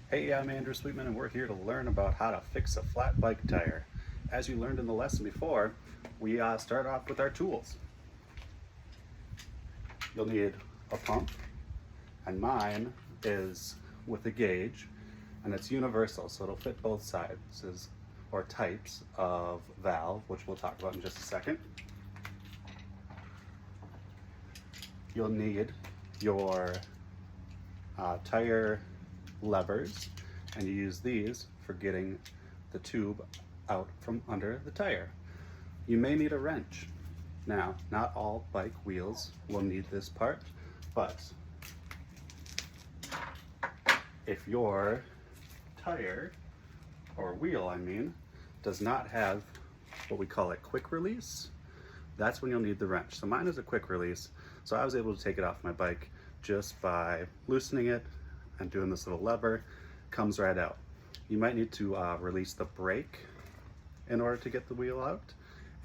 Hey, I'm Andrew Sweetman and we're here to learn about how to fix a flat bike tire. As you learned in the lesson before, we start off with our tools. You'll need a pump, and mine is with a gauge, and it's universal, so it'll fit both sizes or types of valve, which we'll talk about in just a second. You'll need your tire levers, and you use these for getting the tube out from under the tire. You may need a wrench. Now, not all bike wheels will need this part, but if your tire, or wheel I mean, does not have what we call a quick release, that's when you'll need the wrench. So mine is a quick release, so I was able to take it off my bike just by loosening it and doing this little lever. Comes right out. You might need to release the brake in order to get the wheel out,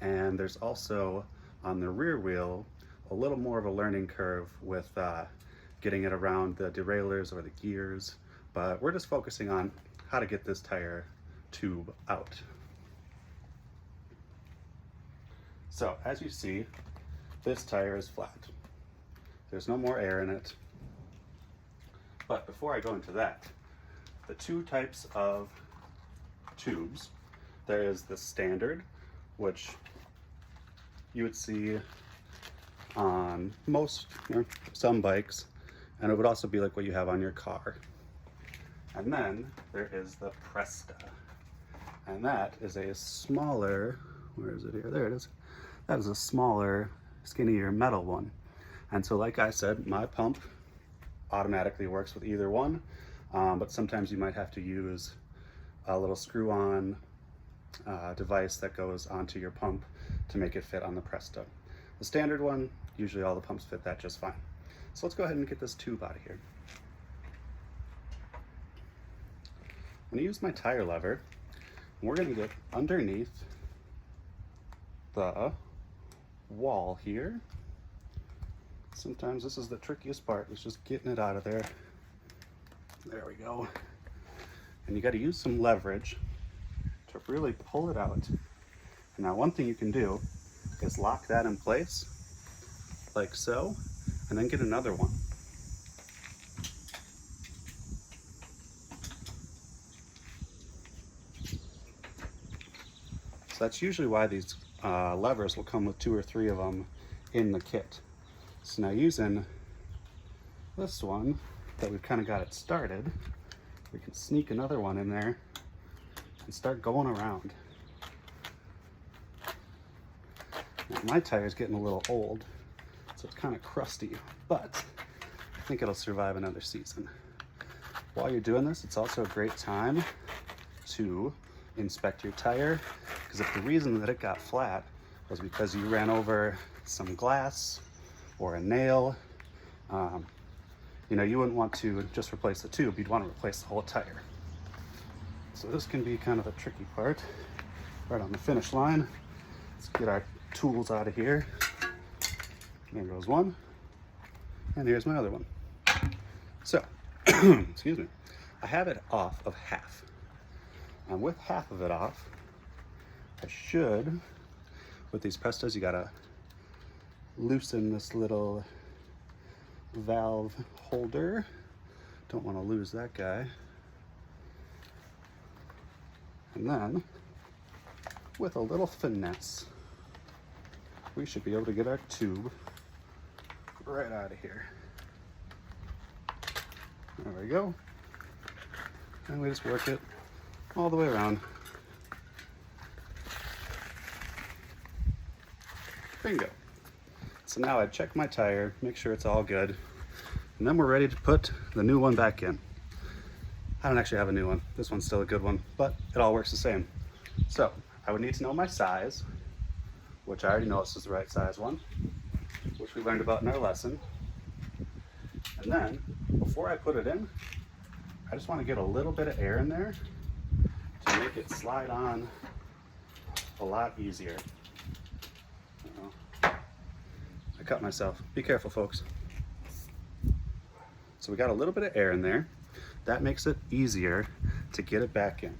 and there's also on the rear wheel a little more of a learning curve with getting it around the derailleurs or the gears, but we're just focusing on how to get this tire tube out. So as you see, this tire is flat. There's no more air in it. But before I go into that, the two types of tubes, there is the standard, which you would see on most, some bikes, and it would also be like what you have on your car. And then there is the Presta, and that is a smaller, where is it here? There it is. That is a smaller, skinnier metal one. And so like I said, my pump automatically works with either one, but sometimes you might have to use a little screw-on device that goes onto your pump to make it fit on the Presta. The standard one, usually all the pumps fit that just fine. So let's go ahead and get this tube out of here. I'm going to use my tire lever, and we're going to get underneath the wall here. Sometimes this is the trickiest part, is just getting it out of there. There we go. And you got to use some leverage to really pull it out. And now one thing you can do is lock that in place, like so, and then get another one. So that's usually why these levers will come with 2 or 3 of them in the kit. So now using this one that we've kind of got it started, we can sneak another one in there and start going around. Now my tire's getting a little old, so it's kind of crusty, but I think it'll survive another season. While you're doing this, it's also a great time to inspect your tire, because if the reason that it got flat was because you ran over some glass or a nail, you wouldn't want to just replace the tube, you'd want to replace the whole tire. So this can be kind of the tricky part, right on the finish line. Let's get our tools out of here. There goes one, and here's my other one. So, excuse me, I have it off of half. And with half of it off, I should, with these Prestas, you gotta loosen this little valve holder. Don't want to lose that guy. And then, with a little finesse, we should be able to get our tube right out of here. There we go. And we just work it all the way around. Bingo. So now I check my tire, make sure it's all good, and then we're ready to put the new one back in. I don't actually have a new one. This one's still a good one, but it all works the same. So I would need to know my size, which I already know this is the right size one, which we learned about in our lesson. And then, before I put it in, I just want to get a little bit of air in there to make it slide on a lot easier. I cut myself. Be careful, folks. So we got a little bit of air in there. that makes it easier to get it back in.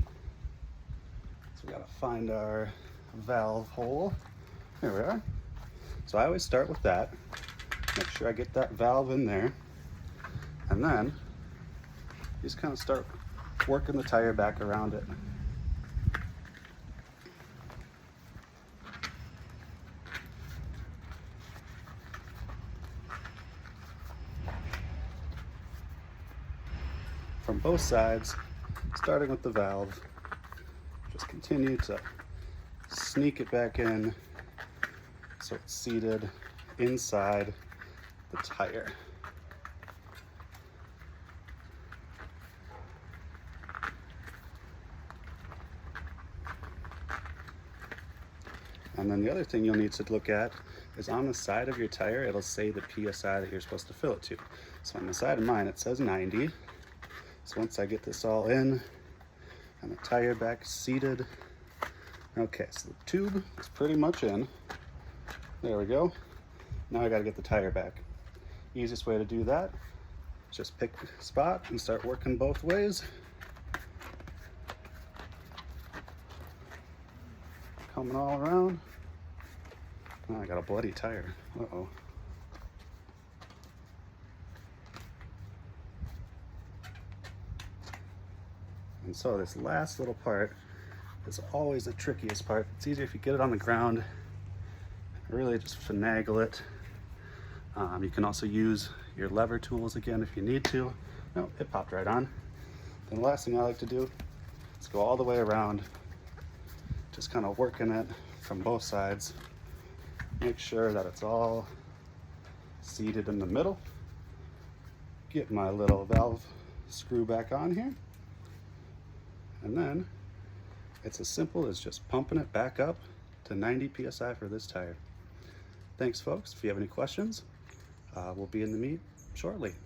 So we gotta find our valve hole. There we are. So I always start with that. Make sure I get that valve in there. And then just kind of start working the tire back around it. From both sides, starting with the valve, just continue to sneak it back in so it's seated inside the tire. And then the other thing you'll need to look at is on the side of your tire, it'll say the PSI that you're supposed to fill it to. So on the side of mine, it says 90. So once I get this all in and the tire back seated, okay, so the tube is pretty much in. There we go. Now I gotta get the tire back. Easiest way to do that, just pick a spot and start working both ways. Coming all around. Oh, I got a bloody tire. Uh-oh. And so this last little part is always the trickiest part. It's easier if you get it on the ground, really just finagle it. You can also use your lever tools again if you need to. No, it popped right on. Then the last thing I like to do is go all the way around, just kind of working it from both sides. Make sure that it's all seated in the middle. Get my little valve screw back on here. And then it's as simple as just pumping it back up to 90 PSI for this tire. Thanks folks. If you have any questions, we'll be in the meet shortly.